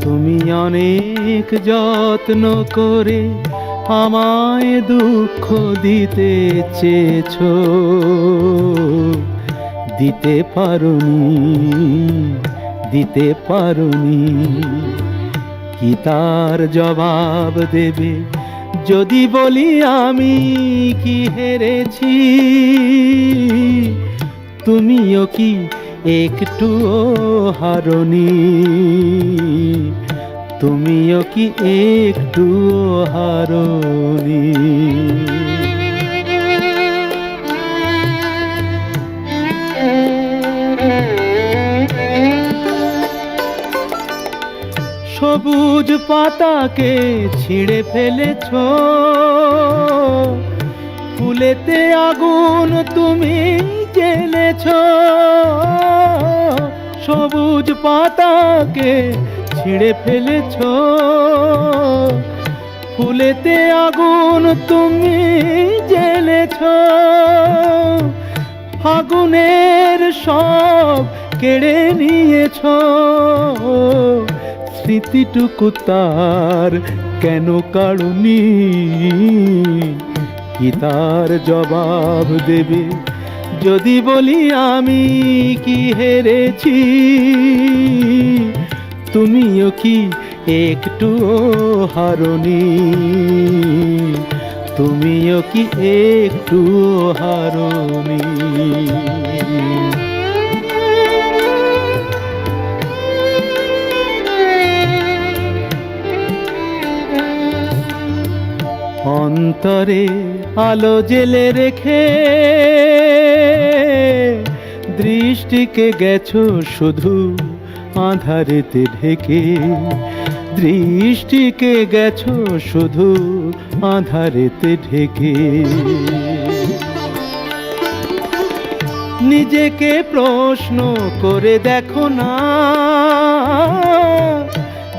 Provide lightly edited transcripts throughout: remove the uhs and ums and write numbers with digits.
তুমি অনেক যত্ন করে আমায় দুঃখ দিতে চেয়েছো, দিতে পারোনি। কি তার জবাব দেবে যদি বলি আমি কি হেরেছি? তুমিও কি একটুও হারোনি? তুমিও কি একটুও হারোনি? সবুজ পাতাকে ছিঁড়ে ফেলেছো, ফুলেতে আগুন তুমি জ্বেলেছো। সবুজ পাতাকে ছিঁড়ে ফেলেছো, ফুলেতে আগুন তুমি জ্বেলেছো। আগুনের সব কেড়ে নিয়েছো, স্মৃতিটুকু তার কেন কাড়ুনি? কি তার জবাব দেবে যদি বলি আমি কি হেরেছি? তুমিও কি একটুও হারোনি? তুমিও কি একটুও হারোনি? অন্তরে আলো জেলে রেখে দৃষ্টিকে গেছো শুধু আঁধারেতে ঢেকে। দৃষ্টিকে গেছো শুধু আঁধারেতে ঢেকে। নিজেকে প্রশ্ন করে দেখো না,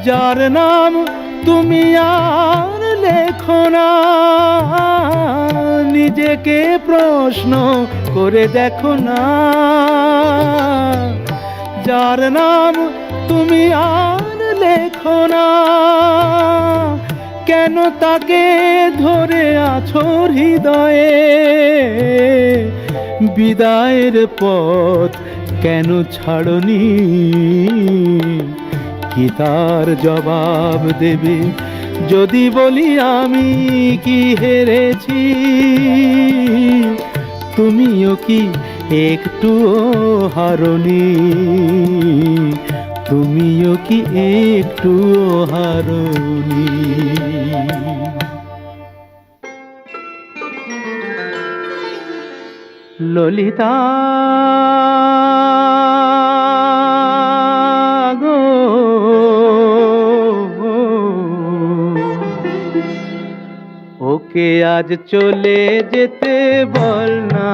যার নাম তুমি আর লেখো না। নিজেকে প্রশ্ন করে দেখো না, যার নাম তুমি আর লেখো না। কেন তাকে ধরে আছো হৃদয়ে? বিদায়ের পথ কেন ছাড়নি? কি তার জবাব দেবে যদি বলি আমি কি হেরেছি? তুমিও কি একটুও হারোনি? তুমিও কি একটুও হারোনি? ললিতা গো, ওকে আজ চলে যেতে বল না।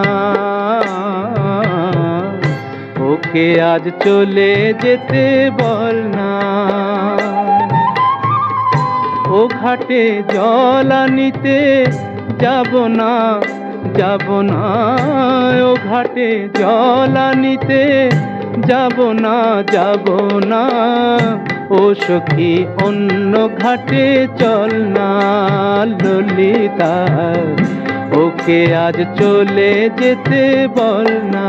ওকে আজ চলে যেতে বল না। ও ঘাটে জল আনিতে যাব না, যাব না। ও ঘাটে জল আনিতে যাব না, যাব না। ও সখী অন্য ঘাটে চল না। ললিতা ওকে আজ চলে যেতে বল না।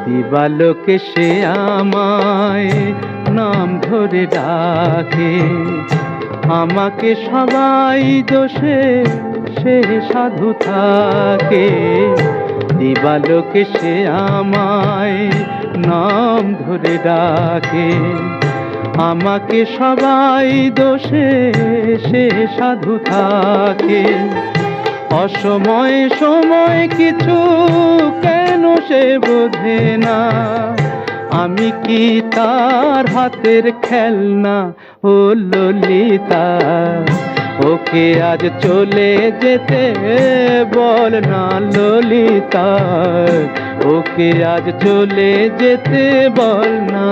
দিবালোকে সে আমায় নাম ধরে ডাকে, আমাকে সবাই দোষে সে সাধু থাকে। দিবালোকে সে আমায় নাম ধরে ডাকে, আমাকে সবাই দোষে সে সাধু থাকে। অসময়ে সময় কিছু কেন সে বোঝে না, আমি কি তার হাতের খেলনা? ও ললিতা, ও ওকে আজ চলে যেতে বল না ললিতা, ওকে আজ চলে যেতে বল না।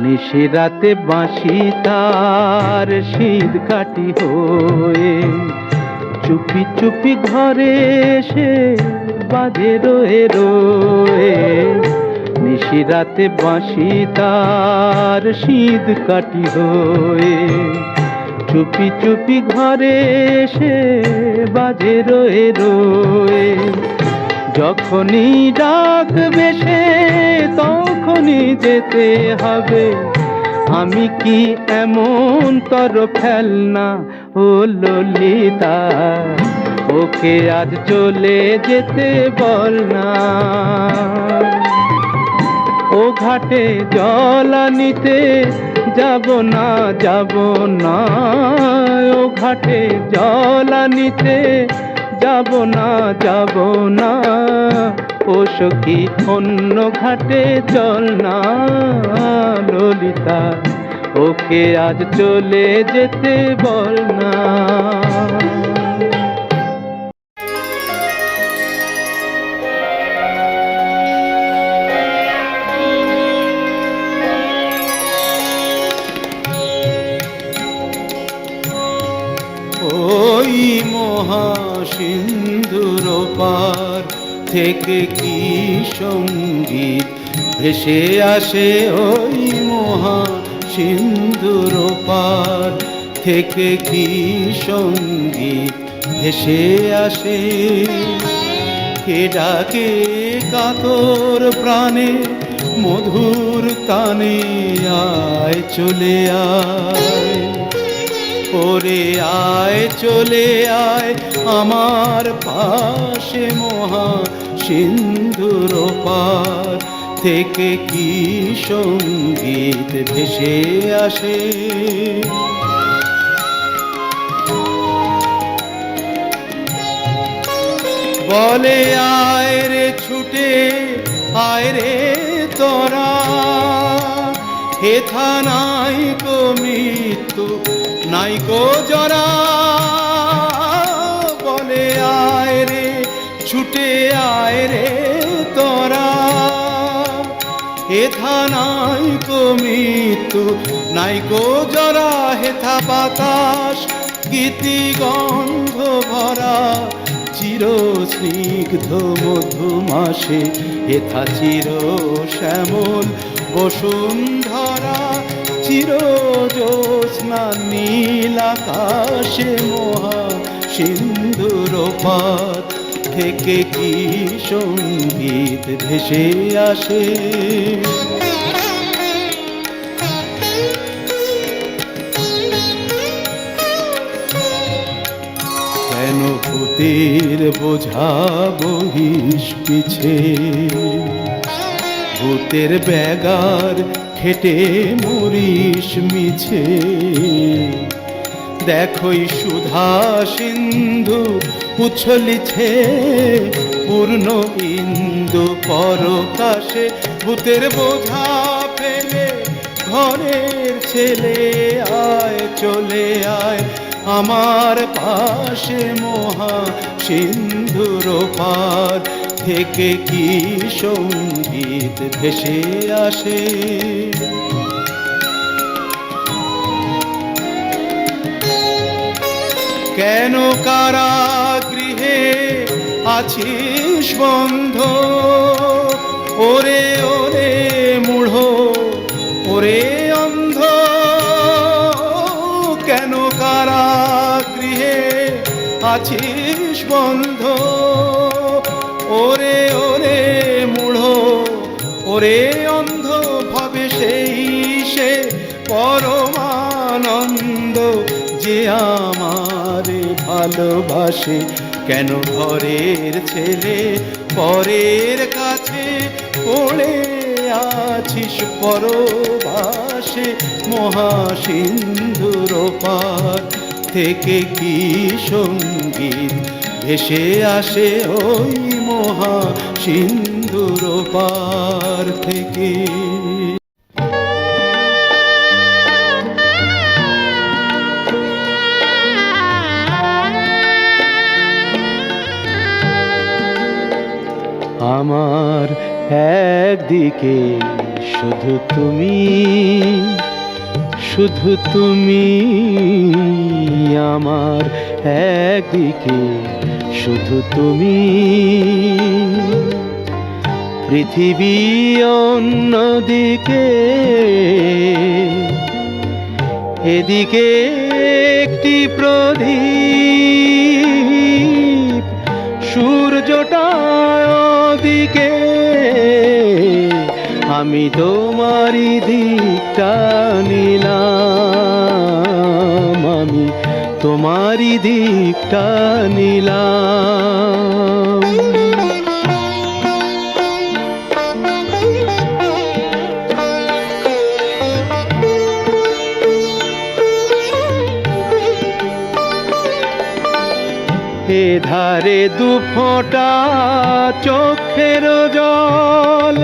নিশিরাতে বাঁশি তার শীত কাটি হয়ে চুপি চুপি ঘরে এসে বাজে রয়ে রয়ে। নিশিরাতে বাঁশি তার শীত কাটি হয়ে চুপি চুপি ঘরে এসে বাজে রয়ে রয়ে। যখনই ডাকবে সে তখনই যেতে হবে, আমি কি এমন তর ফেলনা ও ললিতা, ওকে আজ চলে যেতে বল না। ও ঘাটে জল আনিতে যাব না যাব না, ও ঘাটে জল আনিতে যাব না যাব না। ও সখী অন্য ঘাটে চল না ললিতা, ওকে আজ চলে যেতে বল না। ওই মহাসিন্ধুর পার থেকে কি সঙ্গীত ভেসে আসে, ওই মহাসিন্ধুর পার থেকে কি সঙ্গীত ভেসে আসে। কে ডাকে কাতর প্রাণে মধুর তানে, আয় চলে আয় ওরে আয় চলে আয় আমার পাশে। মহাসিন্ধুর পার থেকে কি সঙ্গীত ভেসে আসে। বলে আয় রে ছুটে আয় রে তোরা, হেথা নাই কো মৃত্যু নাই কো জরা। বলে আয় রে ছুটে আয় রে তোরা, হেথা নাই কো মৃত্যু নাই কো জরা। হেথা বাতাস গীতি গন্ধ ভরা, চির স্নিগ্ধ মধুমাসে। হেথা চির শ্যামল বসুন্ধরা, চির জ্যোৎস্না নীল আকাশে। মহাসিন্ধুর পার থেকে কি সঙ্গীত ভেসে আসে। কেন ভূতের বোঝা বহিস পিছে, ভূতের ব্যাগার খেটে মরিস মিছে। দেখোই সুধা সিন্ধু উছলিছে পূর্ণ ইন্দু পরকাশে। ভূতের বোঝা ফেলে ঘরের ছেলে, আয় চলে আয় আমার পাশে। মহাসিন্ধুর পার থেকে কি সঙ্গীত ভেসে আসে। কেন কারাগৃহে আছিস বন্ধ, ওরে ওরে মূঢ় ওরে অন্ধ। কেন কারাগৃহে আছিস বন্ধ, ওরে ওরে মূঢ় ওরে অন্ধ। ভাবে সেই সে পরমানন্দ, যে আমারে ভালোবাসে। কেন ঘরের ছেলে পরের কাছে পড়ে আছিস পরবাসে। মহাসিন্ধুর পার থেকে কি সঙ্গীত ভেসে আসে ওই মহা সিন্ধুর পার থেকে। আমার একদিকে শুধু তুমি, শুধু তুমি, আমার একদিকে শুধু তুমি, পৃথিবী অন্যদিকে, এদিকে একটি প্রদীপ, সূর্যটা ওদিকে, আমি তোমারই দিকটা নিলাম, আমি তোমারই দিকটা নিলাম। এধারে দুফোঁটা চোখের জল,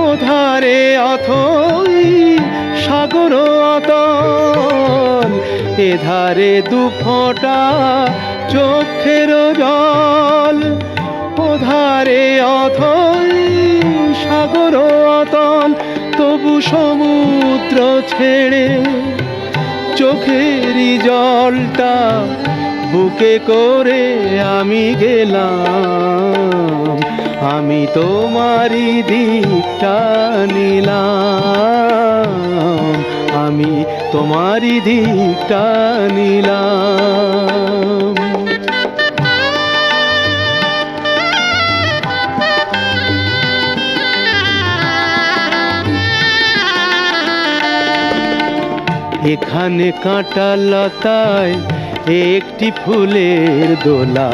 ওধারে অথই সাগর অতল, এধারে দুফোঁটা চোখের জল, ওধারে অথই সাগর অতল, তবু সমুদ্র ছেড়ে চোখেরই জলটা বুকে করে আমি গেলাম, আমি তোমারই দিকটা নিলাম, আমি তোমারই দিকটা নিলাম। এখানে কাঁটা লতায় একটি ফুলের দোলা,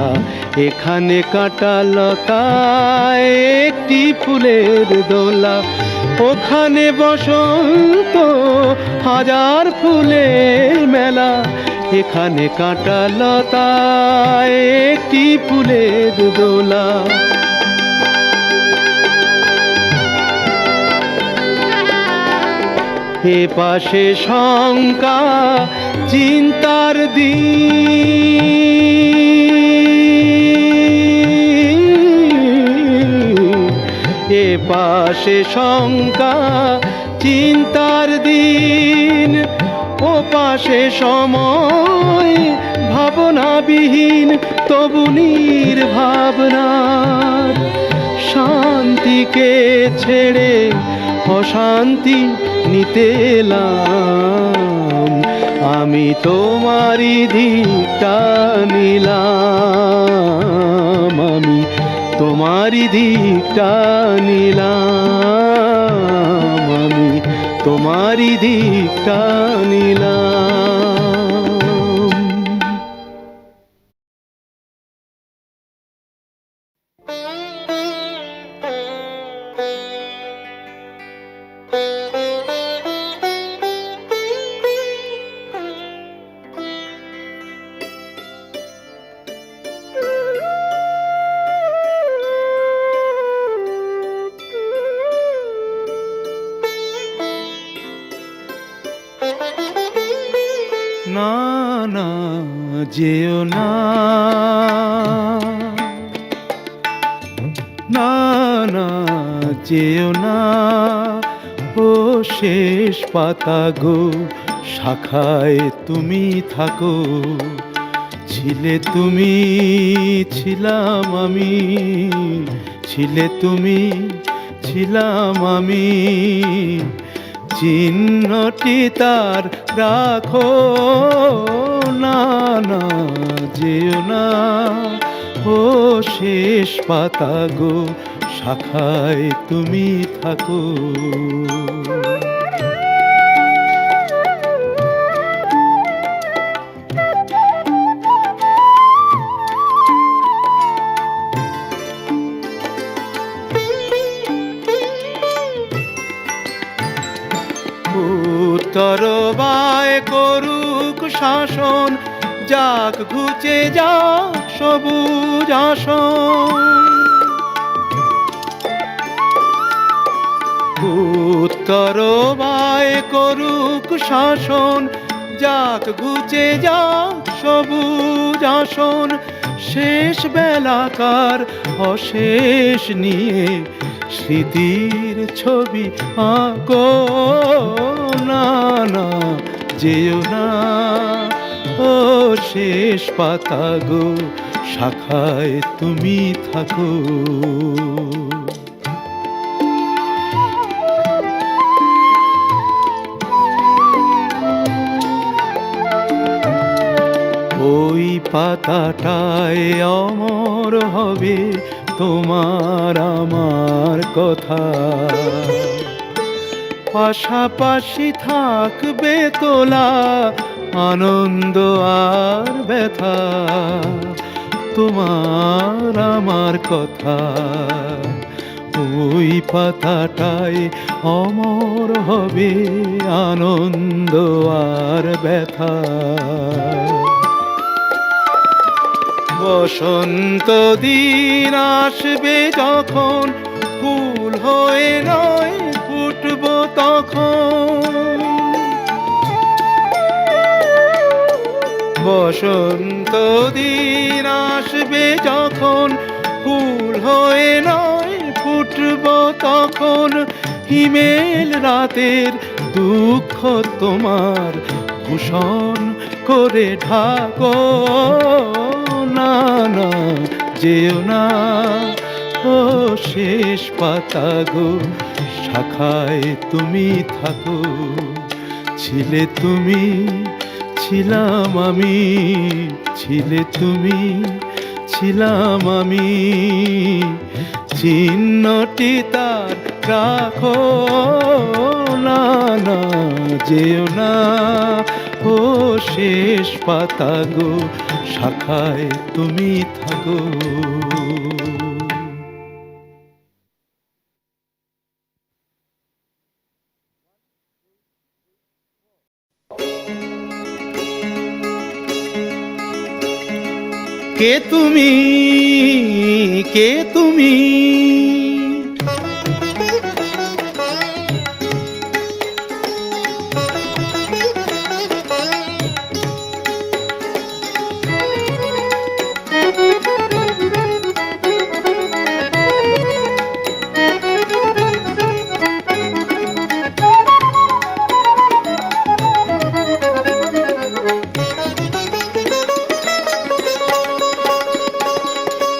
এখানে কাঁটা লতায় একটি ফুলের দোলা, ওখানে বসন্ত হাজার ফুলের মেলা, এখানে কাঁটা লতায় একটি ফুলের দোলা। এ পাশে শঙ্কা চিন্তার দিন, এ পাশে শঙ্কা চিন্তার দিন, ও পাশে সময় ভাবনাবিহীন, তবু নির্ভাবনার শান্তিকে ছেড়ে অশান্তি নিতে এলাম, আমি তোমারই দিকটা নিলাম, আমি তোমারই দিকটা নিলাম, আমি তোমারই দিকটা নিলাম। না না যেও না, না না যেও না, ও শেষ পাতা গো, শাখায় তুমি থাকো, ছিলে তুমি ছিলাম আমি, ছিলে তুমি ছিলাম আমি, চিহ্নটি তার রাখো, না না যেও না, ও শেষ পাতা গো, শাখায় তুমি থাকো। উত্তর বায় করুক শাসন, যাক ঘুচে যাক সবুজ আসন, উত্তর বায় করুক শাসন, যাক ঘুচে যাক সবুজ আসন। শেষ বেলাকার অশেষ নিয়ে স্মৃতির ছবি আঁকো না, না যেও না ও শেষ পাতা গো, শাখায় তুমি থাকো। ওই পাতাটায় অমর হবে তোমার আমার কথা, পাশাপাশি থাকবে তোলা আনন্দ আর ব্যথা, তোমার আমার কথা। ওই পাতাটায় অমর হবে আনন্দ আর ব্যথা। বসন্ত দিন আসবে যখন, ফুল হয়ে নয় ফুটব তখন। বসন্ত দিন আসবে যখন, ফুল হয়ে নয় ফুটব তখন। হিমেল রাতের দুঃখ তোমার ভূষণ করে ঢাকো না, না যেও না ও শেষ পাতা গো, শাখায় তুমি থাকো। ছিলে তুমি ছিলাম আমি, ছিলে তুমি ছিলাম আমি, চিহ্নটি তার রাখো না, না যেও না ও শেষ পাতা গো, শাখায় তুমি থাকো। কে তুমি, কে তুমি,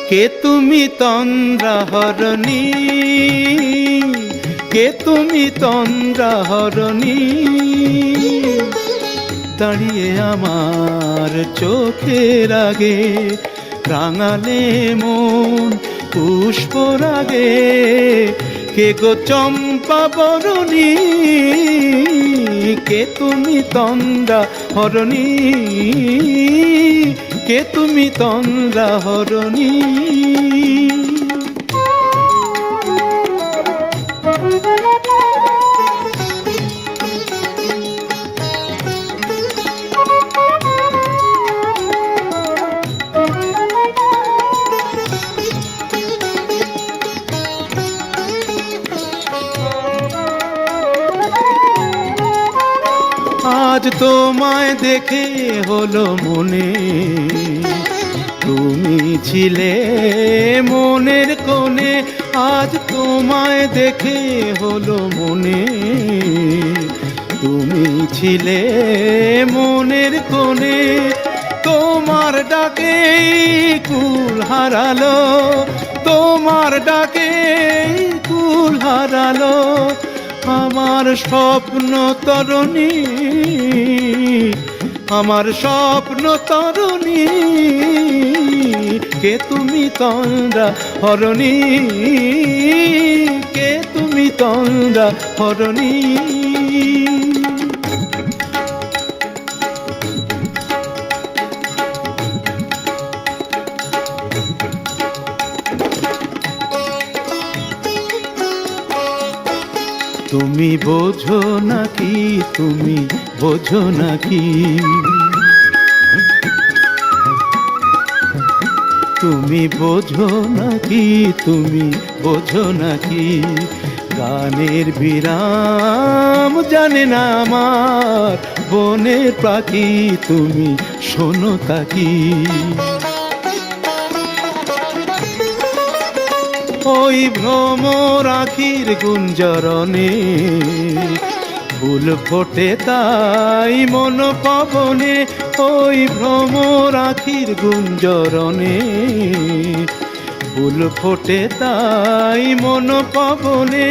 কে তুমি তন্দ্রাহরণী, কে তুমি তন্দ্রাহরণী, দাঁড়িয়ে আমার চোখের আগে রাঙালে মন পুষ্পরাগে। কে গো চম্পা বরণী, কে তুমি তন্দ্রাহরণী, কে তুমি তন্দ্রাহরণী। আজ তোমায় দেখে হলো মনে, তুমি ছিলে মনের কোণে। আজ তোমায় দেখে হলো মনে, তুমি ছিলে মনের কোণে। তোমার ডাকে কুল হারালো, তোমার ডাকে কুল হারালো আমার স্বপ্ন তরণী, আমার স্বপ্ন তরণী। কে তুমি তন্দ্রাহরণী, কে তুমি তন্দ্রাহরণী। তুমি বোঝো নাকি, তুমি বোঝো নাকি, তুমি বোঝো নাকি, তুমি বোঝো নাকি, গানের বিরাম জানে না আমার বনের পাখি, তুমি শোনো তাকি। ওই ভ্রমর আখির গুঞ্জরণে ফুল ফোটে তাই মন পবনে, ওই ভ্রমর আখির গুঞ্জরণে ফুল ফোটে তাই মন পবনে।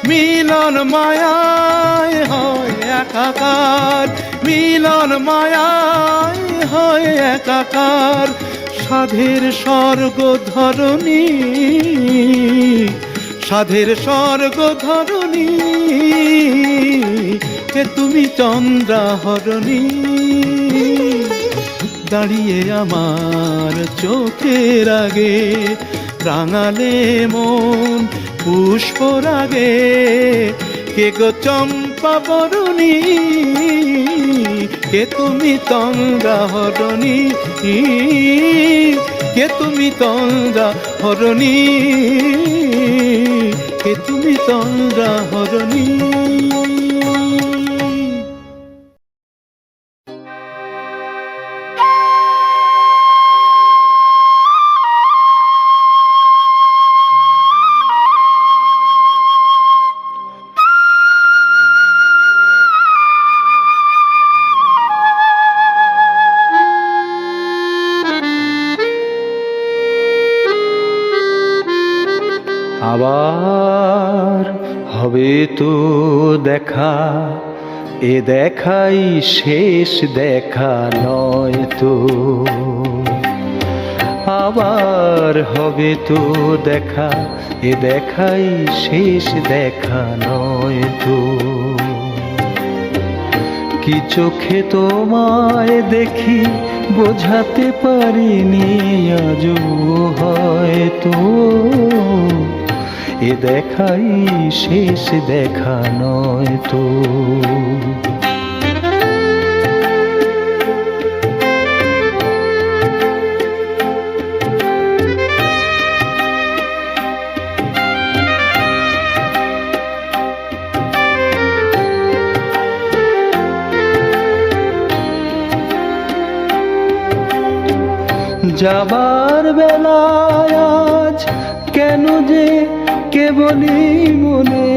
মিলন মায়ায় হয় একাকার, মিলন মায়ায় হয় একাকার, সাধের স্বর্গ ধরণী, সাধের স্বর্গ ধরণী, কে তুমি চন্দ্রাহরণী। দাঁড়িয়ে আমার চোখের আগে রাঙালে মন পুষ্পরাগে, কে গো চম্পা বরণী, কে তুমি চন্দ্রাহরণী, কে তুমি চন্দ্রাহরণী, কে তুমি চন্দ্রাহরণী। আবার হবে তো দেখা, এ দেখাই শেষ দেখা নয় তো। আবার হবে তো দেখা, এ দেখাই শেষ দেখা নয় তো। কি চোখে তোমায় দেখি বোঝাতে পারিনি আজও হয়তো, এ দেখাই শেষ দেখা নয় তো। যাবার বেলায় আজ কেন যে কেবলই মনে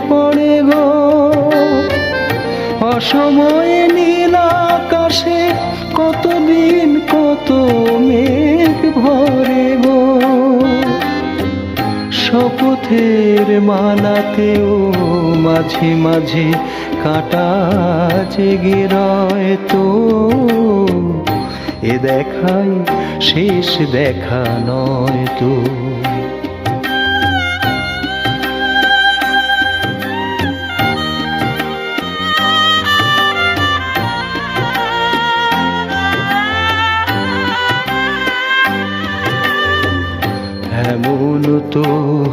পড়ে গো, অসময়ে নীল আকাশে কতদিন কত মেঘ ভরে গো। শপথের মালাতেও মাঝে মাঝে কাঁটা জেগে রয় তো, এ দেখাই শেষ দেখা নয় তো। এমন তো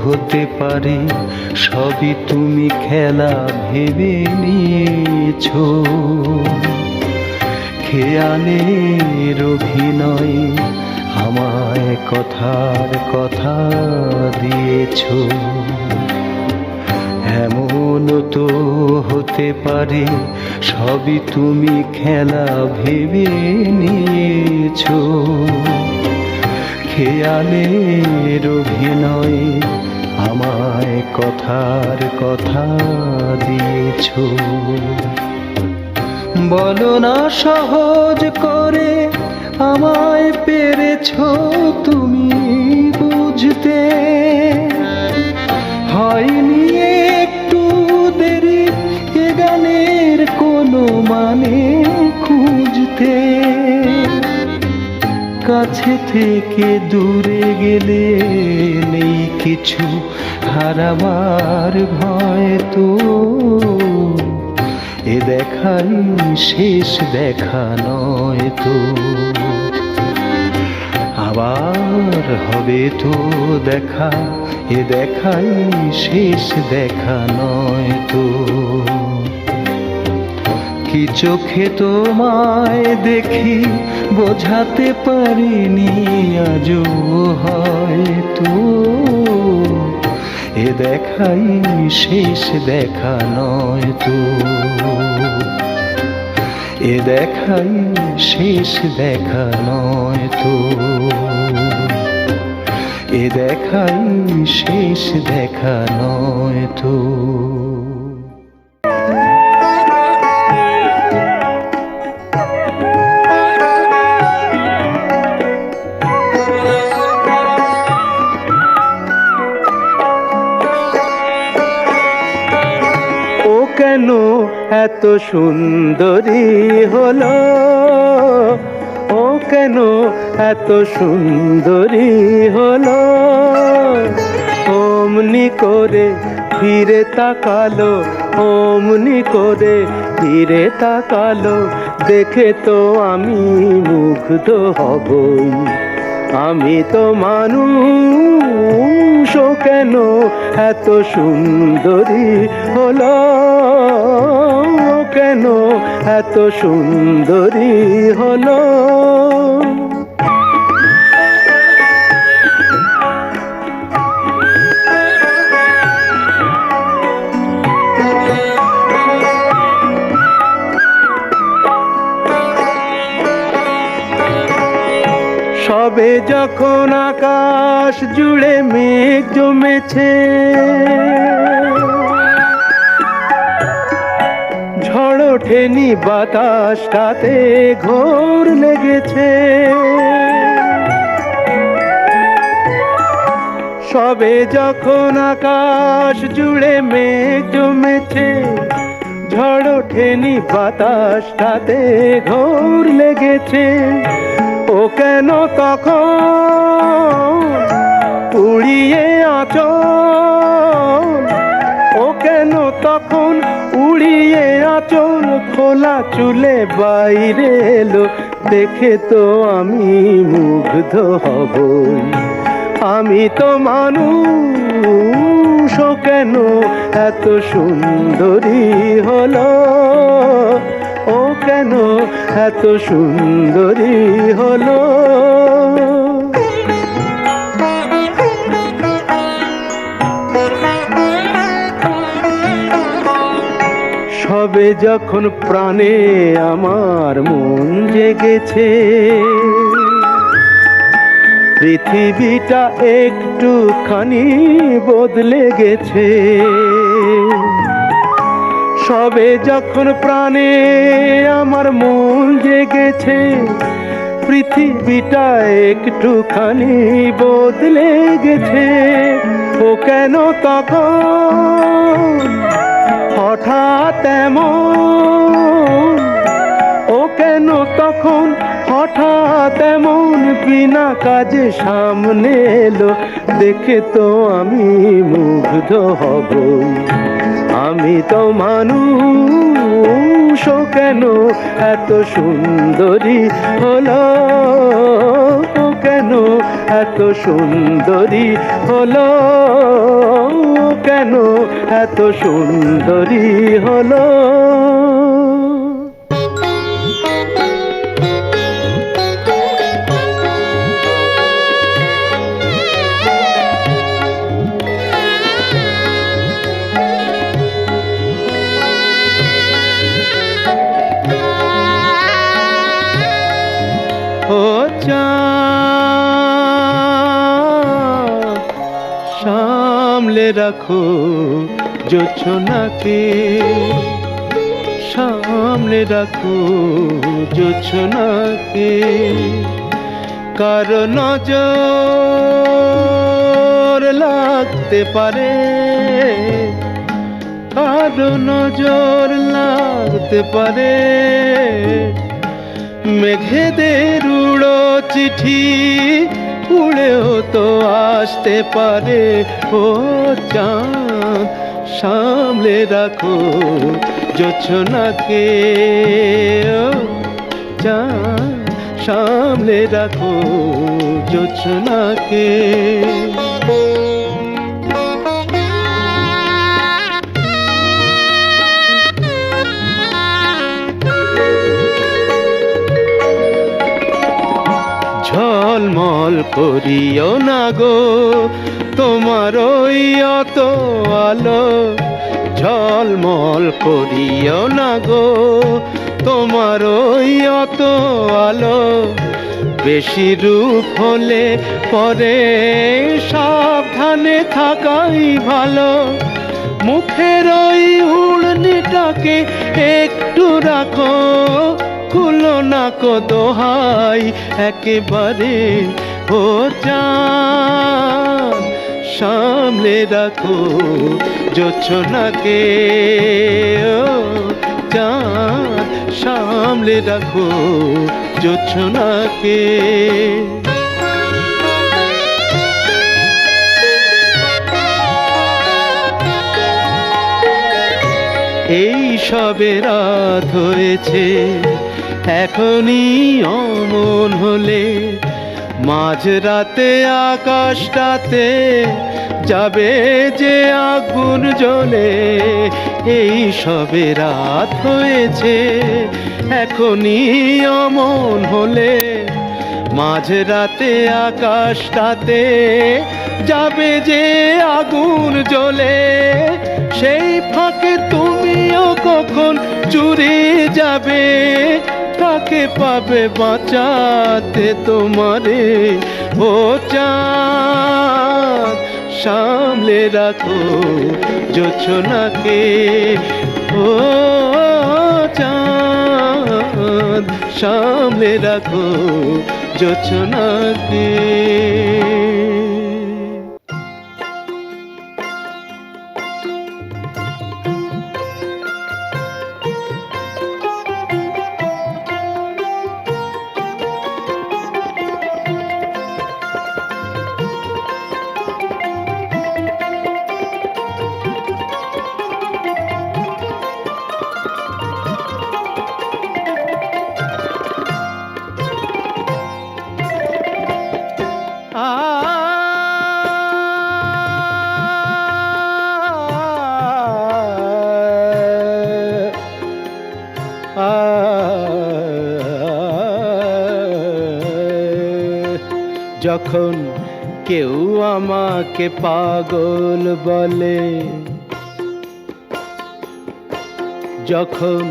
হতে পারে সবই তুমি খেলা ভেবে নিয়েছো, খেয়ালের অভিনয় আমায় কথার কথা দিয়েছো। এমন তো হতে পারে সবই তুমি খেলা ভেবে নিয়েছো, খেয়ালের অভিনয় আমায় কথার কথা দিয়েছো। বলো না সহজ করে আমায় পেরেছো তুমি বুঝতে, হয়নি একটু দেরি এ গানের কোনো মানে খুঁজতে। কাছে থেকে দূরে গেলে নেই কিছু হারাবার ভয় তো, এ দেখাই শেষ দেখা নয় তো। আবার হবে তো দেখা, এ দেখাই শেষ দেখা নয় তো। কি চোখে তোমায় দেখি বোঝাতে পারিনি আজও হয়তো এ দেখাই শেষ দেখা নয় তো, এ দেখাই শেষ দেখা নয় তো, এ দেখাই শেষ দেখা নয় তো। ও কেন এত সুন্দরী হলো, ও কেন এত সুন্দরী হলো, অমনি করে ফিরে তাকালো, অমনি করে ফিরে তাকালো, দেখে তো আমি মুগ্ধ হবই, আমি তো মানুষ, ও কেন এত সুন্দরী হলো, ও কেন এত সুন্দরী হলো। সবে যখন আকাশ জুড়ে মেঘ জমেছে, ঝড় ওঠেনি বাতাসটাতে ঘোর লেগেছে, সবে যখন আকাশ জুড়ে মেঘ জমেছে, ঝড় ওঠেনি বাতাসটাতে ঘোর লেগেছে, ও কেন তখন উড়িয়ে আঁচল, ও কেন তখন উড়িয়ে আঁচল, খোলা চুলে বাইরে এলো, দেখে তো আমি মুগ্ধ হবই, আমি তো মানুষ, ও কেন এত সুন্দরী হলো, ও কেন এত সুন্দরী হলো। সবে যখন প্রাণে আমার মন জেগেছে, পৃথিবীটা একটুখানি বদলে গেছে, সবে যখন প্রাণে আমার মন জেগেছে, পৃথিবীটা একটুখানি বদলে গেছে, ও কেন তখন হঠাৎ এমন, ও কেন তখন হঠাৎ এমন বিনা কাজে সামনে এলো, দেখে তো আমি মুগ্ধ হবই, আমি তো মানুষ, ও কেন এত সুন্দরী হলো, ও কেন এত সুন্দরী হলো, ও কেন এত সুন্দরী হলো। ও চাঁদ সামলে রাখো জোছনাকে, সামলে রাখো জোছনাকে, কারো নজর লাগতে পারে, কারো নজর লাগতে পারে, মেঘেদের উড়ো চিঠি উড়েও তো আসতে পারে, ও চাঁদ সামলে রাখো জোছনাকে, ও চাঁদ সামলে রাখো জোছনাকে। করিও না গো, তোমার ওই অত আলো ঝলমল করিও না গো, তোমার ওই অত আলো বেশি রূপ হলে পরে সাবধানে থাকাই ভালো। মুখের ওই উড়নিটাকে একটু রাখো, খুলো না কো দোহাই একেবারে ও চাঁদ, সামলে রাখো জোছনাকে ও চাঁদ, সামলে রাখো জোছনাকে। এই সবে রাত হয়েছে, এখনই অমন হলে মাঝরাতে আকাশটাতে যাবে যে আগুন জ্বলে। এই সবে রাত হয়েছে, এখনই অমন হলে মাঝরাতে আকাশটাতে যাবে যে আগুন জ্বলে। সেই ফাঁকে তুমিও কখন চুরি যাবে, কাকে পাবে বাঁচাতে তোমারে ও চাঁদ, সামলে রাখো জোছনাকে ও চাঁদ, সামলে রাখো জোছনাকে। যখন কেউ আমাকে পাগল বলে, যখন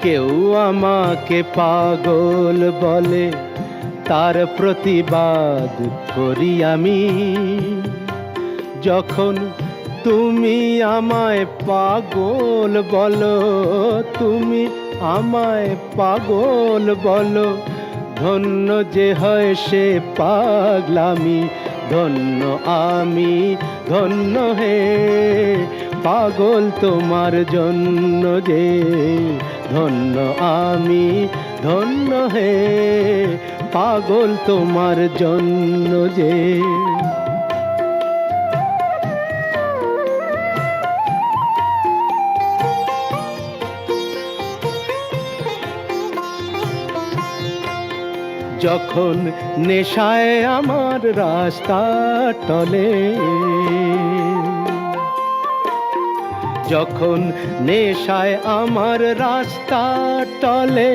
কেউ আমাকে পাগল বলে, তার প্রতিবাদ করি আমি। যখন তুমি আমায় পাগল বলো, তুমি আমায় পাগল বলো, ধন্য যে হয় সে পাগলামি, ধন্য আমি ধন্য হে পাগল তোমার জন্য যে, ধন্য আমি ধন্য হে পাগল তোমার জন্য যে। যখন নেশায় আমার রাস্তা টলে, যখন নেশায় আমার রাস্তা টলে,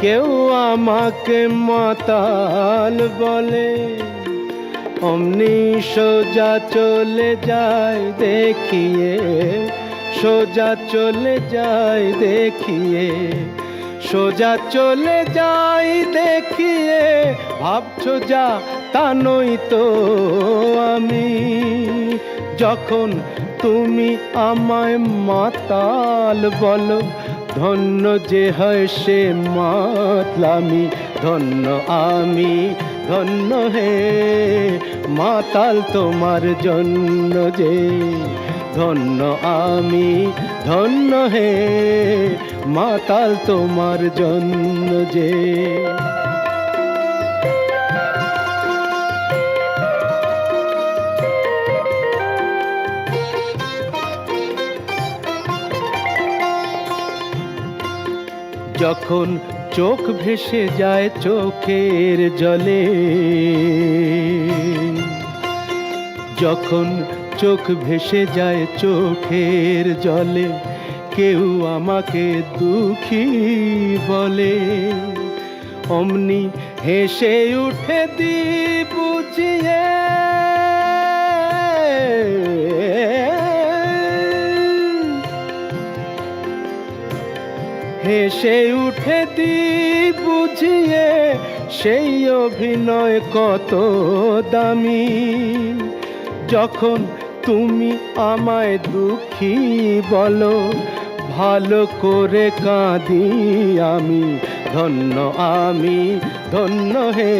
কেউ আমাকে মাতাল বলে, অমনি সোজা চলে যায় দেখিয়ে, সোজা চলে যায় দেখিয়ে, সোজা চলে যাই দেখিয়ে, ভাবছো যা তা নই তো আমি। যখন তুমি আমায় মাতাল বলো, ধন্য যে হয় সে মাতলামি, ধন্য আমি ধন্য হে মাতাল তোমার জন্য যে, ধন্য আমি ধন্য হে মাতাল তোমার জন্য যে। যখন চোখ ভেসে যায় চোখের জলে, যখন চোখ ভেসে যায় চোখের জলে, কেউ আমাকে দুঃখী বলে, অমনি হেসে উঠে দ্বীপ বুঝিয়ে হেসে উঠে দ্বীপ বুঝিয়ে সেই অভিনয় কত দামি। যখন তুমি আমায় দুঃখী বলো, ভালো করে কাঁদি আমি, ধন্য আমি ধন্য হে,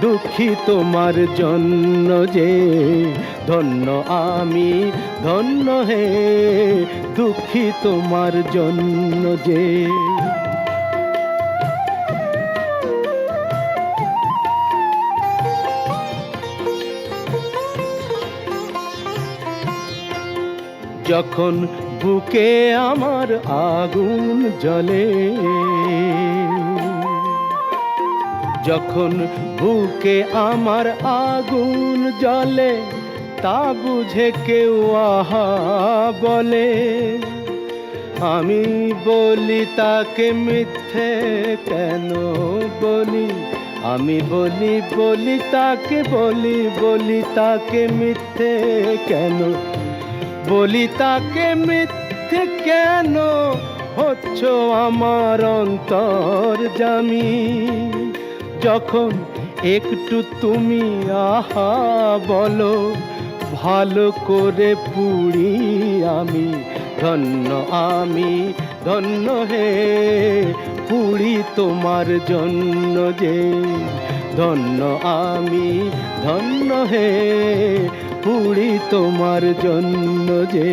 দুঃখী তোমার জন্য যে, ধন্য আমি ধন্য হে, দুঃখী তোমার জন্য যে। যখন বুকে আমার আগুন জ্বলে, যখন বুকে আমার আগুন জ্বলে, তা বুঝে কেউ আহা বলে, আমি বলি তাকে মিথ্যে কেন বলি, আমি বলি তাকে বলি তাকে মিথ্যে কেন বলি, তাকে মিথ্যে কেন হচ্ছ আমার অন্তর্যামী। যখন একটু তুমি আহা বলো, ভালো করে পুড়ি আমি, ধন্য আমি ধন্য হে, পুড়ি তোমার জন্য যে, ধন্য আমি ধন্য হে, পুড়ি তোমার জন্য যে।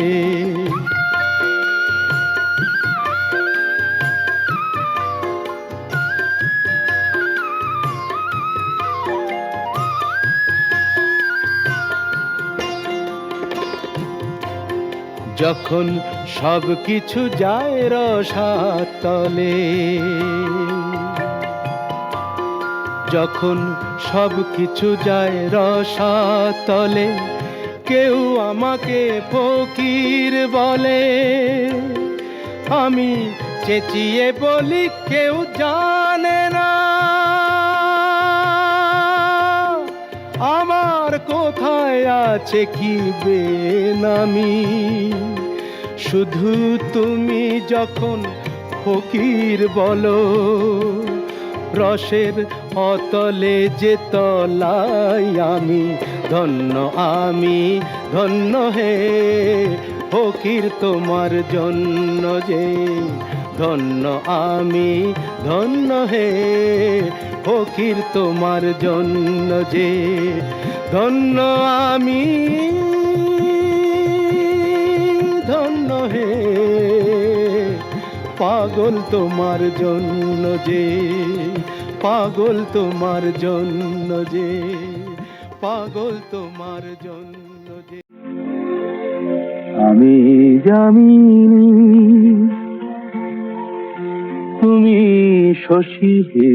যখন সব কিছু যায় রসাতলে, যখন সব কিছু যায় রসাতলে, কেউ আমাকে ফকির বলে, আমি চেঁচিয়ে বলি কেউ জানে না আমার কোথায় আছে কি বেনামি। শুধু তুমি যখন ফকির বলো, রসের অতলে যে তলাই আমি, ধন্য আমি ধন্য হে, ফকির তোমার জন্য যে, ধন্য আমি ধন্য হে, ফকির তোমার জন্য যে, ধন্য আমি ধন্য হে, পাগল তোমার জন্য যে, পাগল তোমার জন্য যে, পাগল তোমার জন্য যে। আমি জামিনী তুমি শশী হে,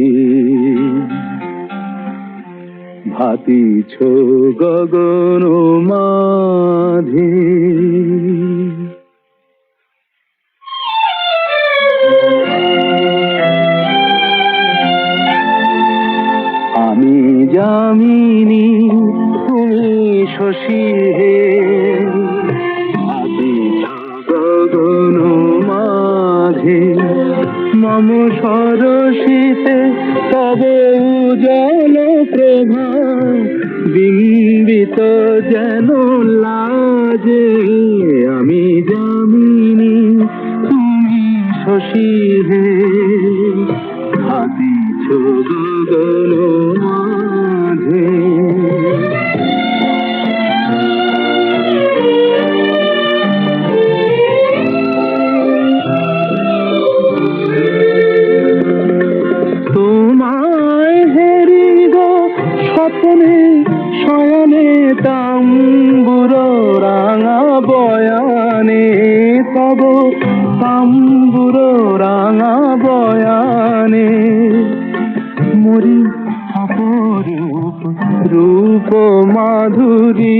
ভাতিছ গগন মাঝে। আমি জামিনী তুমি শশী হে, ভাতিছ গগন মাঝে। মম সরসিতে তব উজ্জ্বল প্রভা, বিম্বিত যেন লাজে। আমি জামিনী তুমি শশী হে, ভাতিছ গগন মাঝে। স্বপ্নে শয়নে তাম্বুর রাঙা বয়ানে, তব তাম্বুর রাঙা বয়ানে। মরি অপরূপ রূপ মাধুরী,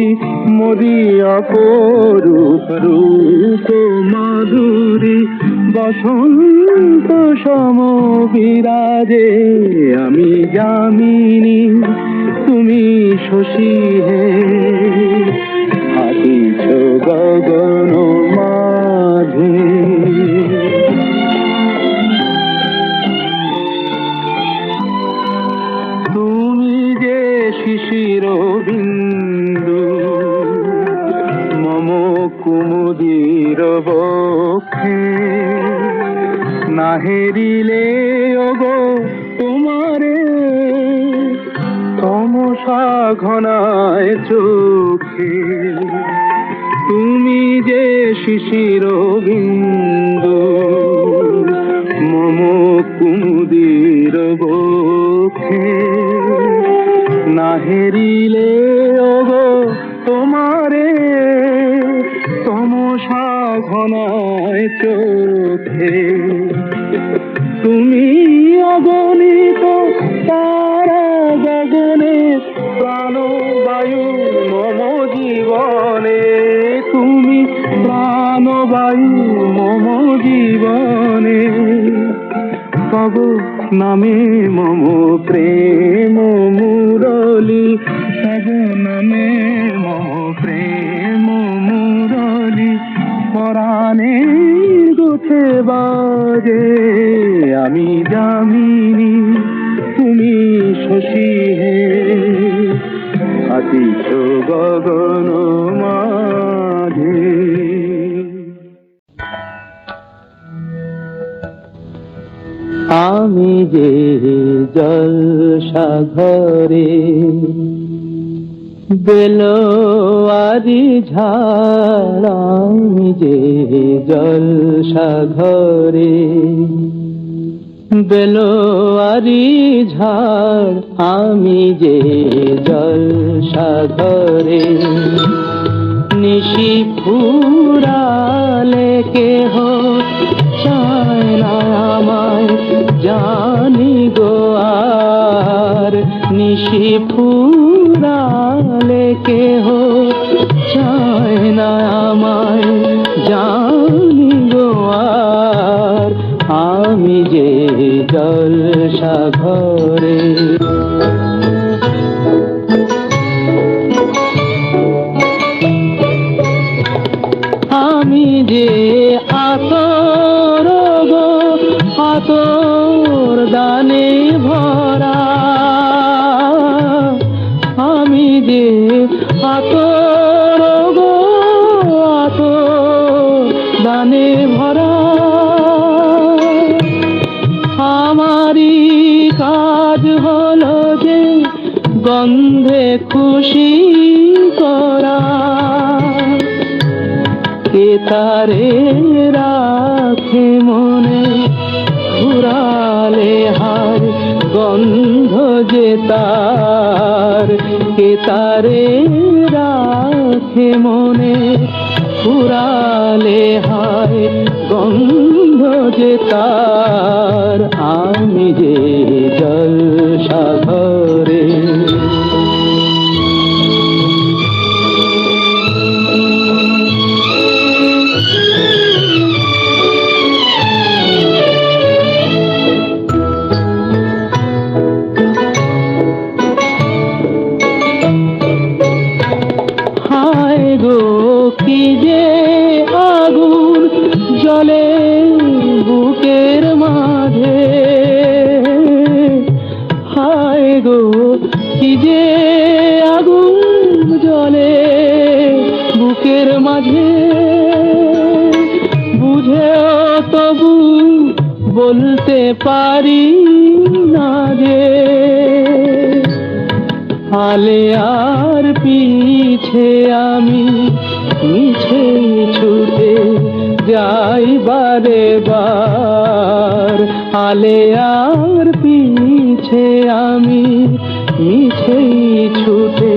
মরি অপরূপ রূপ মাধুরী। বসন্ত সম বিরাজে আমি যামিনী তুমি শশী হে হাতিছ গগন মাঝে তুমি যে শিশির বিন্দু মম কুমুদির বক্ষে না হেরিলে ওগো তোমারে তমসা ঘনায় চোখে তুমি যে শিশির বিন্দু মম কুমুদির বক্ষে না হেরিলে ওগো তোমারে তমসা ঘনায় চোখে তুমি অগণিত তারা গগনে প্রাণবায়ু মম জীবনে তুমি প্রাণবায়ু মম জীবনে তব নামে মম প্রেম মুরলি তব নামে মম প্রেম মুরলি পরাণে গোছে বাজে আমি যামিনী তুমি শশী হে হাতিছ গগন মাঝে আমি যে জলসাঘরে বেলোয়ারি ঝাড় আমি যে জলসাঘরে বেলোয়ারি ঝাড় আমি যে জলসাঘরে নিশি ফুরালে কেহ চায় না আমায় জানি গো আর নিশি ফুরালে কেহ চায় না আমায় জানি গো আর আমি যে জলসাঘরে আমি যে আতর গো আতর দানে ভরা আমি যে আতর গো আতর দানে ভরা আমারই কাজ হলো যে গন্ধে খুশি করা কে তারে রাখে মনে ঘুরালে হার গন্ধ যে তার কে তারে রাখে মনে ঘুরালে হায় গন্ধ যে তার আমি যে জলসাঘরে কি যে আগুন জ্বলে বুকের মাঝে হায় গো কি যে আগুন জ্বলে বুকের মাঝে বুঝেও তবু বলতে পারি না যে আলে আর পিছে আমি মিছে ছুটে যাই বারে বার আলে আর পিছে আমি মিছে ছুটে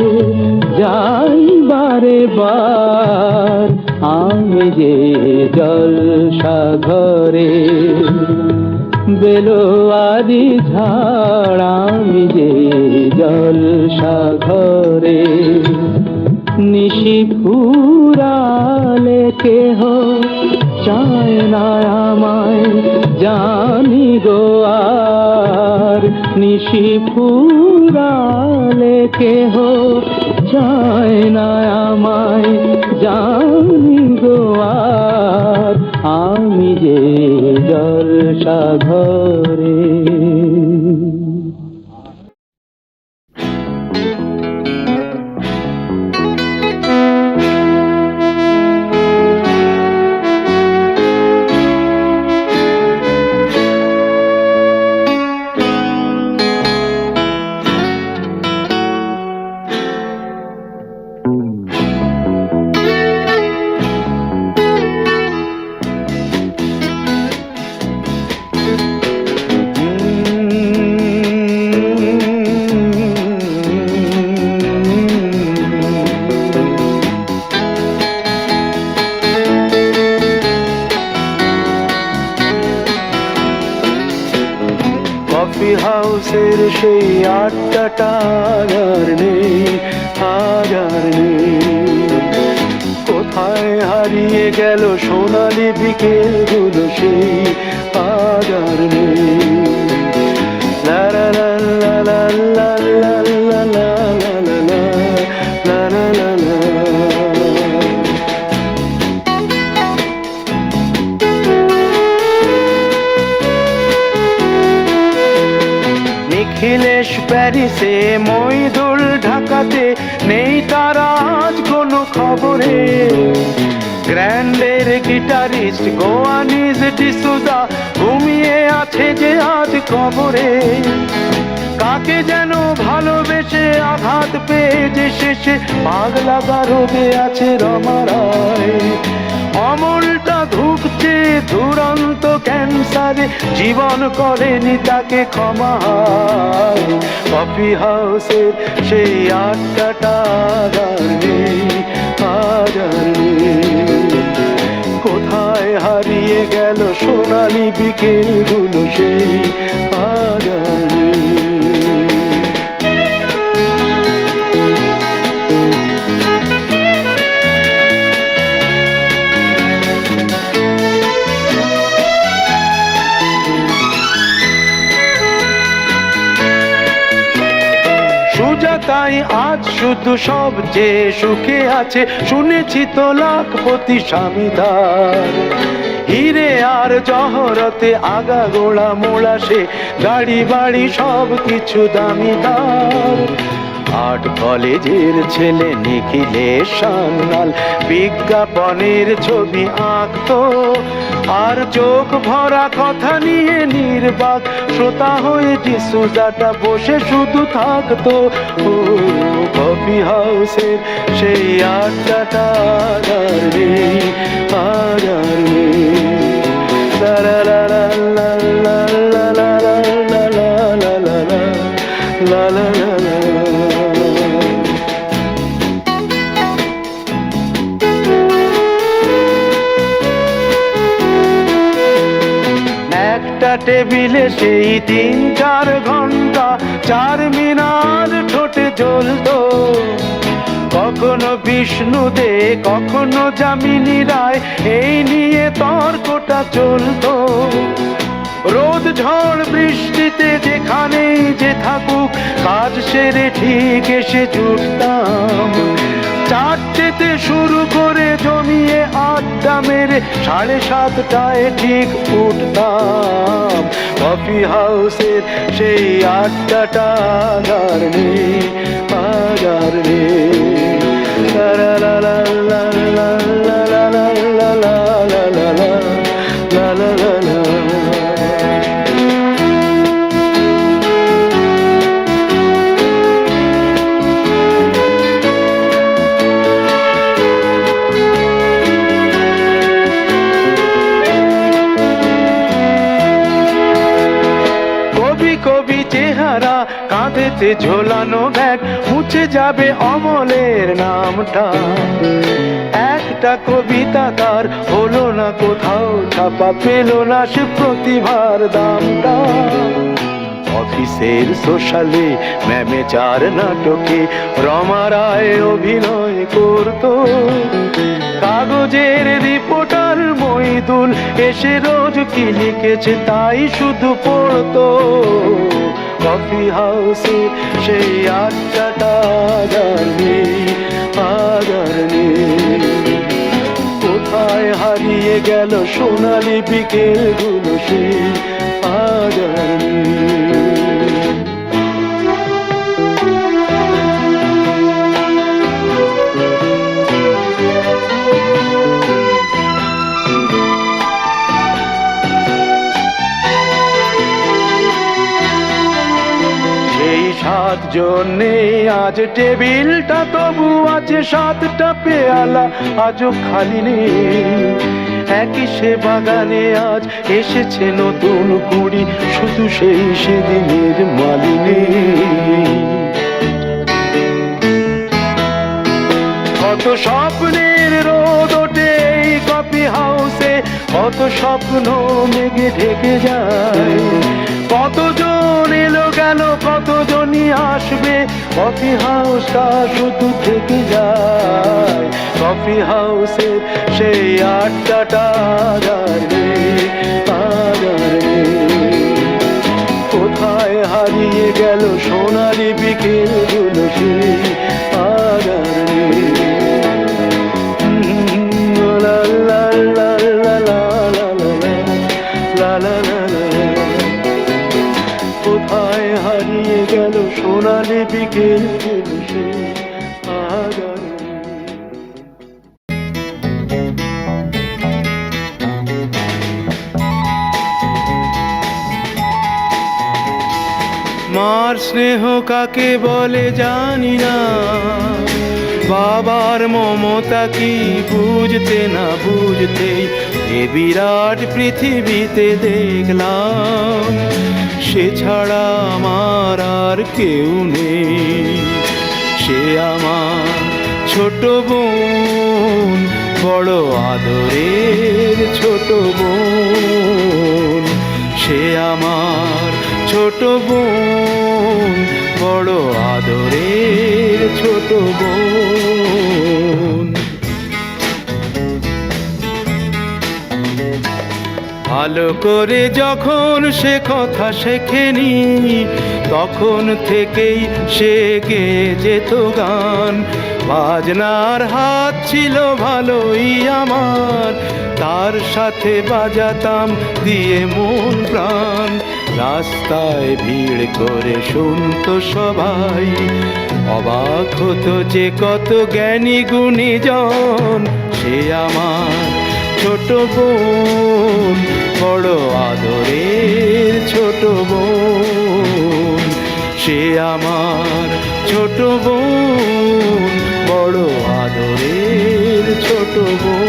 যাই বারে বার আমি যে জলসাঘরে বেলোয়ারি ঝাড় আমি যে জলসাঘরে নিশি ফুরালে কেহ চায় না আমায় জানি গো আর, নিশি ফুরালে কেহ চায় না আমায় জানি গো আর, আমি যে জলসাঘরে। কফি হাউসের সেই আড্ডাটা আর নেই, আজ আর নেই। কোথায় হারিয়ে গেল সোনালি বিকেলগুলো সেই আজ আর নেই। লা লা লা লা লা লা লা লা লা লা লা লা লা লা লা। নিখিলেশ প্যারিসে, মইদুল ঢাকাতে, নেই তারা আজ কোনো খবরে। গ্র্যান্ডের গিটারিস্ট গোয়ানিজ ডিসুজা ঘুমিয়ে আছে যে আজ কবরে। কাকে যেন ভালোবেসে আঘাত পেয়ে যে শেষে পাগলা গারদে আছে রমা রায়। অমলটা ধুকছে দুরন্ত ক্যান্সারে, জীবন করেনি তাকে ক্ষমা। কফি হাউসের সেই আড্ডাটা আর নেই, আজ আর নেই। কোথায় হারিয়ে গেল সোনালি বিকেলগুলো সেই আজ আর নেই। সুজাতাই আজ শুধু সবচেয়ে সুখে আছে, শুনেছি তো লাখপতি স্বামীদার। হিরে আর জহরতে আগা গোড়া মোড়া সে, গাড়ি বাড়ি সব কিছু দামিদার। আর্ট কলেজের ছেলে নিখিলেশ সান্যাল বিজ্ঞাপনের ছবি আঁকতো, আর চোখ ভরা কথা নিয়ে নির্বাক শ্রোতা হয়ে ডিসুজাটা বসে শুধু থাকতো। ও কফি হাউসের সেই আড্ডাটা আর নেই, আর নেই। লা লা লা লা লা লা লা লা লা লা লা লা লা লা। একটা টেবিলে সেই 3-4 ঘন্টা 4 মিনার ঠোঁটে জ্বলতো। কখনো বিষ্ণু দে, কখনো যামিনী রায়, এই নিয়ে তর্কটা চলতো। রোদ ঝড় বৃষ্টিতে যেখানেই যে থাকুক, কাজ সেরে ঠিক এসে জুটতাম। 4টেতে শুরু করে জমিয়ে আড্ডা মেরে 7:30টায় ঠিক উঠতাম। কফি হাউসের সেই আড্ডাটা আর নেই, আর নেই। লা লা লা লা লা লা লা লা লা লা লা লা লা লা লা। কবি চেহারা, কাঁধেতে ঝোলানো ব্যাগ, মুছে যাবে অমলের নামটা। একটা কবিতা তার হলো না কোথাও ছাপা, পেল না সে প্রতিভার দামটা। অফিসের সোশ্যালে ম্যামেচার নাটকে রমা রায় অভিনয় করত। কাগজের রিপোর্টার মইদুল এসে রোজ কি লিখেছে তাই শুধু পড়তো। কফি হাউসে সেই আড্ডাটা আদার নেই। কোথায় হারিয়ে গেল সোনালি বিকেলগুলো সেই আদার নেই। সাতজন নেই আজ টেবিলটা, তবু আছে 7টা পেয়ালা আজও খালি নেই। একই সে বাগানে আজ এসেছে নতুন কুড়ি, শুধু সেই সেদিনের মালিনী। কত স্বপ্নের রোদ ওঠে এই কফি হাউসে, কত স্বপ্ন মেঘে ঢেকে যায়। কতজন এলো গেল, কতজনই আসবে, কফি হাউসটা শুধু থেকে যায়। কফি হাউসে সেই আড্ডাটা কোথায় হারিয়ে গেল সোনালি বিকেলগুলো সেই কোথায় হারিয়ে গেল সোনালি বিকেলগুলো সেই আদার। মার স্নেহ কাকে বলে জানি না, বাবার মমতা কি বুঝতে না বুঝতেই এ বিরাট পৃথিবীতে দেখলাম সে ছাড়া আমার আর কেউ নেই। সে আমার ছোট বোন, বড় আদরের ছোট বোন। সে আমার ছোট বোন, বড় আদরের ছোট বোন। ভালো করে যখন সে কথা শেখেনি, তখন থেকেই সে গেয়ে যেত গান। বাজনার হাত ছিল ভালোই আমার, তার সাথে বাজাতাম দিয়ে মন প্রাণ। রাস্তায় ভিড় করে শুনতো সবাই, অবাক হতো যে কত জ্ঞানী গুণীজন। সে আমার ছোট বোন, বড় আদরের ছোট বোন। সে আমার ছোট বোন, বড় আদরের ছোট বোন।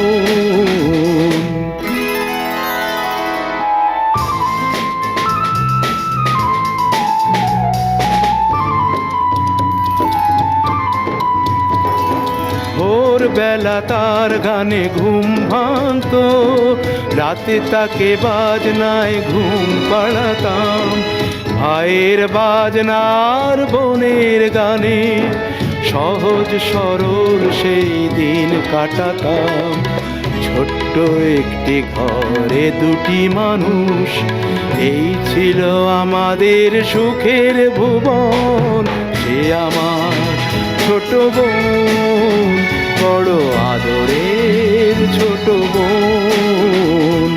ভোরবেলা তার গানে ঘুম ভাঙতো, রাতে তাকে বাজনায় ঘুম পাড়াতাম। ভাইয়ের বাজনার বোনের গানে সহজ সরল সেই দিন কাটাতাম। ছোট্ট একটি ঘরে দুটি মানুষ, এই ছিল আমাদের সুখের ভুবন। সে আমার ছোট বোন, বড় আদরের ছোট বোন।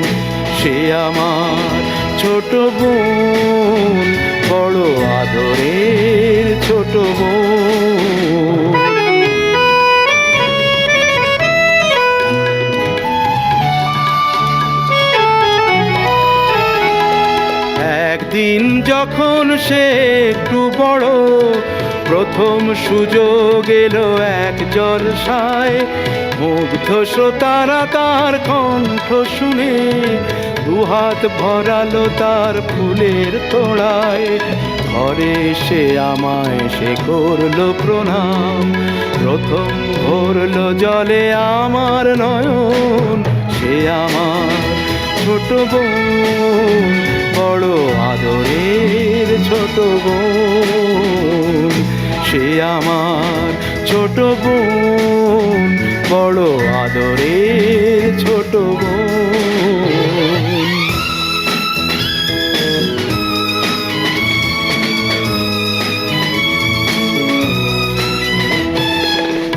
সে আমার ছোট বোন, বড় আদরের ছোট বোন। একদিন যখন সে একটু বড়, প্রথম সুযোগ এলো এক জলসায়। মুগ্ধ শ্রোতারা তার কণ্ঠ শুনে দুহাত ভরালো তার ফুলের তোড়ায়। ঘরে সে আমায় সে করলো প্রণাম, প্রথম ভরলো জলে আমার নয়ন। সে আমার ছোট বোন, বড় আদরের ছোট ছোট বোন, সে আমার ছোট বোন, বড় আদরের ছোট বোন।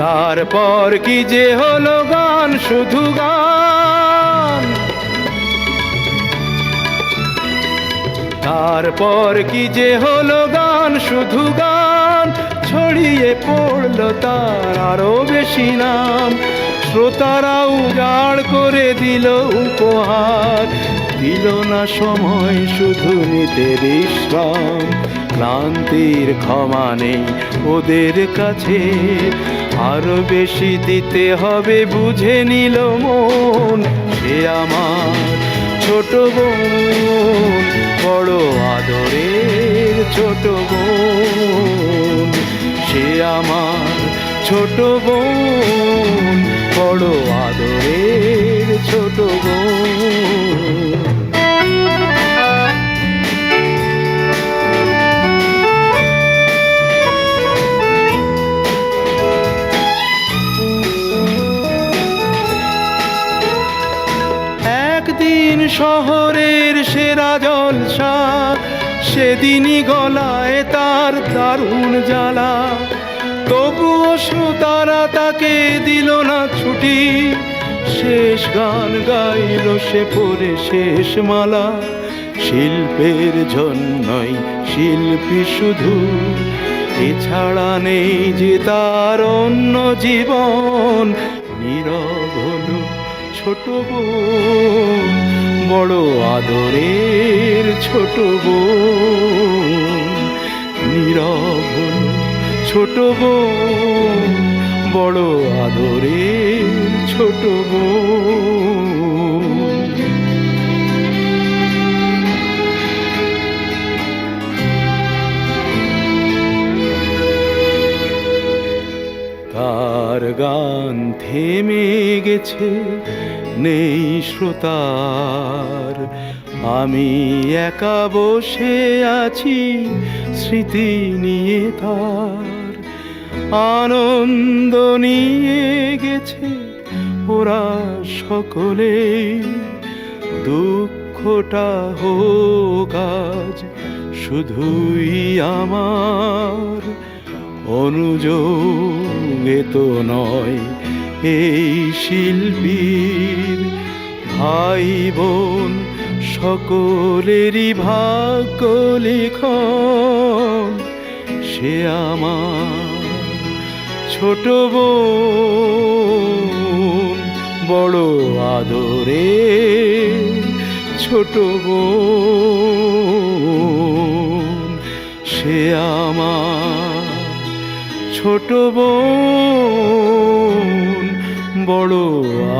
তারপর কি যে হলো গান, শুধু গান। তারপর কি যে হলো গান, শুধু গান। ছড়িয়ে পড়লো তার আরো বেশি নাম। শ্রোতারা উজাড় করে দিল উপহার, দিল না সময় শুধু নিতে বিশ্রাম। ক্লান্তির ক্ষমা নেই ওদের কাছে, আরো বেশি দিতে হবে বুঝে নিল মন। সে আমার ছোট বোন, বড় আদরের ছোট বোন। সে আমার ছোট বোন, বড় আদরের ছোট বোন। একদিন শহরের সেরা জলসা, সেদিনই গলায় তার দারুণ জ্বালা। তবুও শ্রোতারা তাকে দিল না ছুটি, শেষ গান গাইল সে পরে শেষ মালা। শিল্পের জন্যই শিল্পী শুধু, এছাড়া নেই যে তার অন্য জীবন। নীরব হলো ছোট বোন, বড় আদরের ছোট বোন। নীরব হলো ছোট বোন, বড় আদরের ছোট বোন। তার গান থেমে গেছে, নেই শ্রোতার। আমি একা বসে আছি স্মৃতি নিয়ে তার। আনন্দ নিয়ে গেছে ওরা সকলে, দুঃখটা হোক আজ শুধুই আমার। অনুযোগে তো নয় এই শিল্পীর, ভাই বোন সকলেরই ভাগ্য লিখন। সে আমার ছোট বোন, বড় আদরের ছোট বোন। সে আমার ছোট বোন, বড়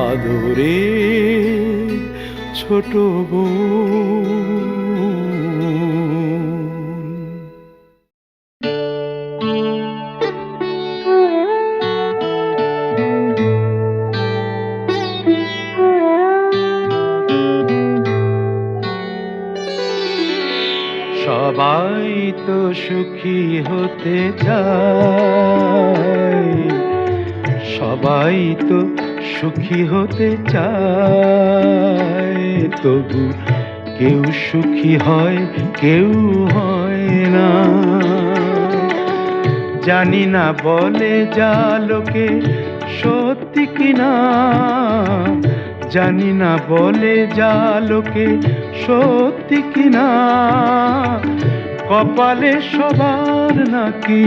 আদরের ছোট বোন। সবাই তো সুখী হতে চায়, সবাই তো সুখী হতে চায়। তবু কেউ সুখী হয়, কেউ হয় না। জানি না বলে যা লোকে সত্যি কিনা, জানি না বলে যা লোকে সত্যি কিনা। কপালে সবার নাকি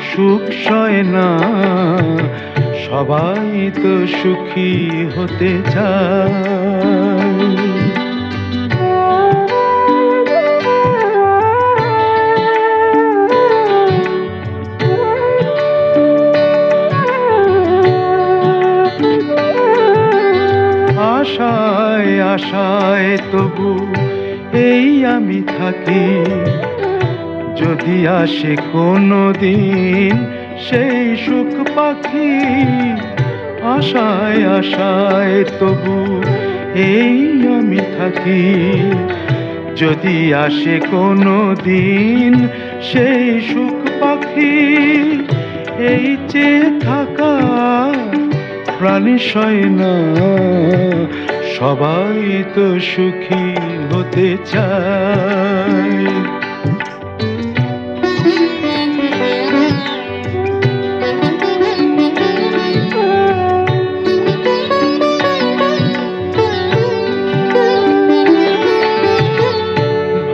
সুখ সয় না, সবাই তো সুখী হতে চায়। আশায় আশায় তবু এই আমি থাকি, যদি আসে কোনো দিন সেই সুখ পাখি। আশায় আশায় তবু এই আমি থাকি, যদি আসে কোনো দিন সেই সুখ পাখি, এই চেয়ে থাকা প্রাণী সয় না, সবাই তো সুখী হতে চায়।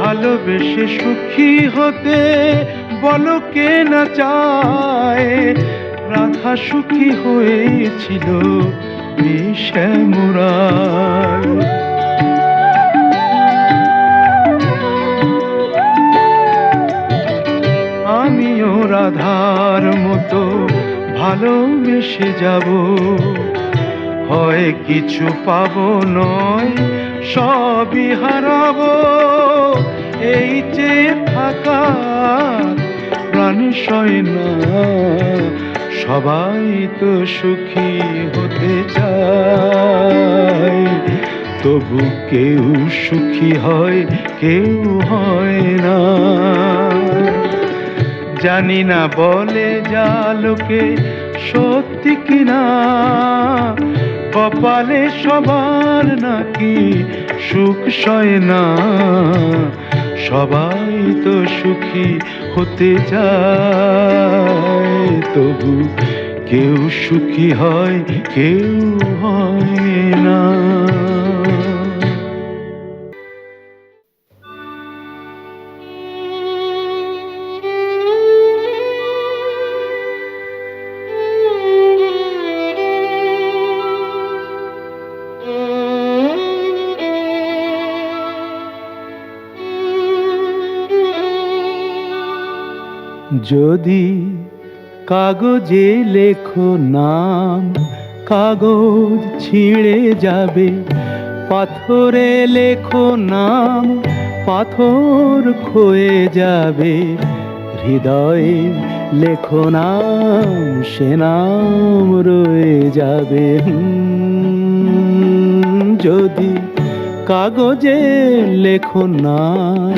ভালোবেসে সুখী হতে বলো কে না চায়, রাধা সুখী হয়েছিল শ্যামরায়। আমিও রাধার মতো ভালোবেসে যাব, হয় কিছু পাবো নয় সবই হারাবো, এই যে থাকা প্রাণী সয় না, সবাই তো সুখী হতে চায়। তবু কেউ সুখী হয় কেউ হয় না, জানি না বলে যা লোকে সত্যি কিনা, কপালে সবার নাকি সুখ সয় না, সবাই তো সুখী হতে চায়। তবু কেউ সুখী হয় কেউ হয় না। যদি কাগজে লেখো নাম, কাগজ ছিঁড়ে যাবে, পাথরে লেখো নাম, পাথর ক্ষয়ে যাবে, হৃদয়ে লেখো নাম, সে নাম রয়ে যাবে। যদি কাগজে লেখো নাম।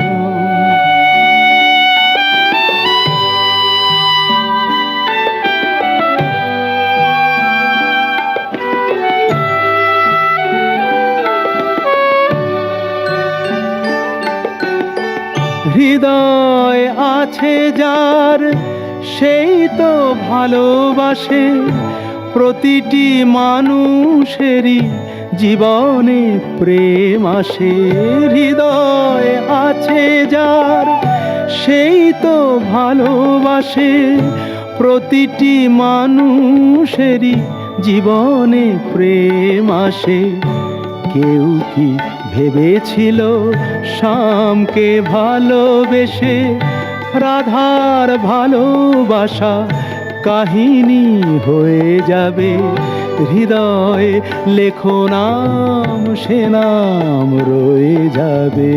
হৃদয় আছে যার সেই তো ভালোবাসে, প্রতিটি মানুষেরই জীবনে প্রেম আসে। হৃদয় আছে যার সেই তো ভালোবাসে, প্রতিটি মানুষেরই জীবনে প্রেম আসে। কেউ কি ভেবেছিল শ্যামকে ভালোবেসে রাধার ভালোবাসা কাহিনী হয়ে যাবে? হৃদয়ে লেখো নাম, সে নাম রয়ে যাবে।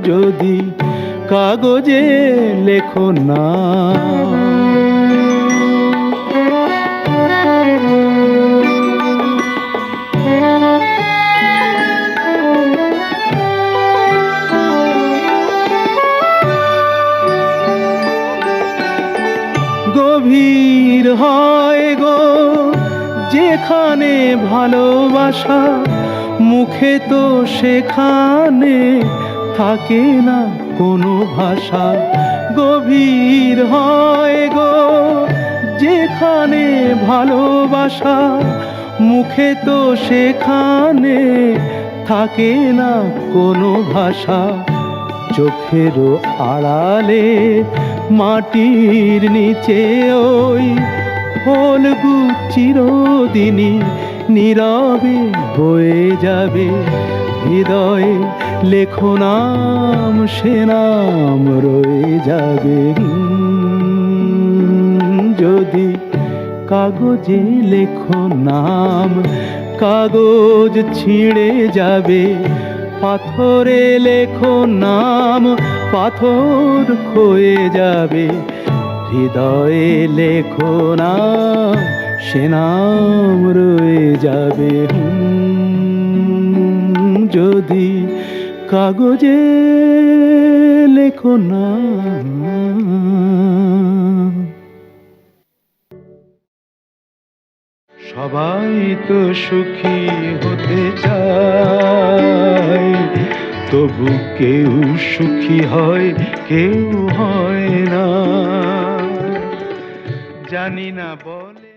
যদি কাগজে লেখো নাম। গভীর হয় গো যেখানে ভালোবাসা, মুখে তো সেখানে থাকে না কোনো ভাষা। গভীর হয় গো যেখানে ভালোবাসা, মুখে তো সেখানে থাকে না কোনো ভাষা। চোখেরও আড়ালে মাটির নিচে ওই ফলগু চিরদিনই নীরবে বয়ে যাবে। হৃদয়ে লেখো নাম, সে নাম রয়ে যাবে। যদি কাগজে লেখো নাম, কাগজ ছিঁড়ে যাবে। পাথরে লেখো নাম, পাথর ক্ষয়ে যাবে। হৃদয়ে লেখো নাম, সে নাম রয়ে যাবে। যদি কাগজে লেখো না। সবাই তো সুখী হতে চায়, তবু কেউ সুখী হয়, কেউ হয় না। জানি না বলে